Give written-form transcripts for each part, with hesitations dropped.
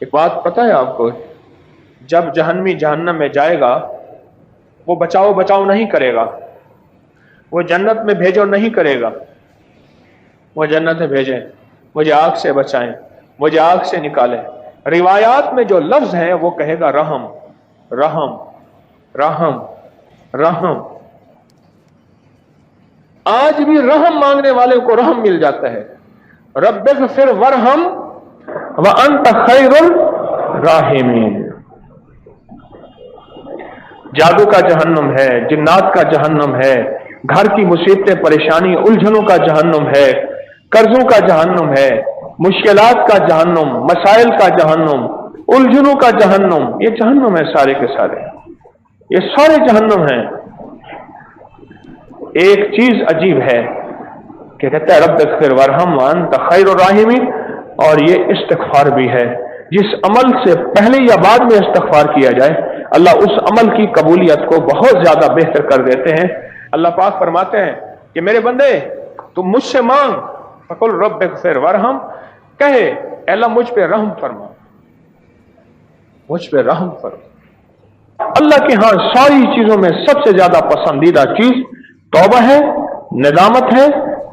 ایک بات پتہ ہے آپ کو، جب جہنمی جہنم میں جائے گا وہ بچاؤ بچاؤ نہیں کرے گا، وہ جنت میں بھیجو نہیں کرے گا، وہ جنت میں بھیجیں، مجھے آگ سے بچائیں، مجھے آگ سے نکالیں۔ روایات میں جو لفظ ہے وہ کہے گا رحم رحم رحم رحم۔ آج بھی رحم مانگنے والے کو رحم مل جاتا ہے، رب اغفر ورحم وانت خیر الراحمین۔ جادو کا جہنم ہے، جنات کا جہنم ہے، گھر کی مصیبتیں پریشانی الجھنوں کا جہنم ہے، قرضوں کا جہنم ہے، مشکلات کا جہنم، مسائل کا جہنم، الجھنوں کا جہنم، یہ جہنم ہے سارے کے سارے، یہ سارے جہنم ہیں۔ ایک چیز عجیب ہے کہ کہتا ہے رب اغفر ورحم وانت خیر الراحمین، اور یہ استغفار بھی ہے۔ جس عمل سے پہلے یا بعد میں استغفار کیا جائے اللہ اس عمل کی قبولیت کو بہت زیادہ بہتر کر دیتے ہیں۔ اللہ پاک فرماتے ہیں کہ میرے بندے تم مجھ سے مانگ، فقل رب اغفر ورحم، کہے اے اللہ مجھ پہ رحم فرما، مجھ پہ رحم فرما۔ اللہ کے ہاں ساری چیزوں میں سب سے زیادہ پسندیدہ چیز توبہ ہے، ندامت ہے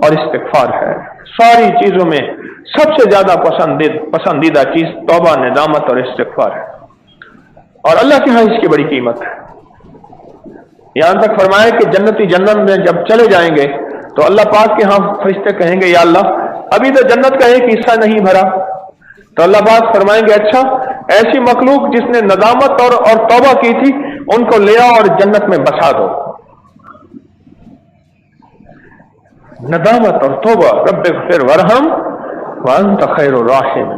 اور استغفار ہے۔ ساری چیزوں میں سب سے زیادہ پسندیدہ چیز توبہ، ندامت اور استغفار ہے، اور اللہ کے ہاں اس کی بڑی قیمت ہے۔ یہاں تک فرمایا کہ جنتی جنت میں جب چلے جائیں گے تو اللہ پاک کے ہاں فرشتے کہیں گے یا اللہ ابھی تو جنت کا ایک حصہ نہیں بھرا، تو اللہ پاک فرمائیں گے اچھا ایسی مخلوق جس نے ندامت اور توبہ کی تھی ان کو لے آؤ اور جنت میں بسا دو۔ ندامت اور توبہ، رب اغفر ورحم وانت خیر الراحمین۔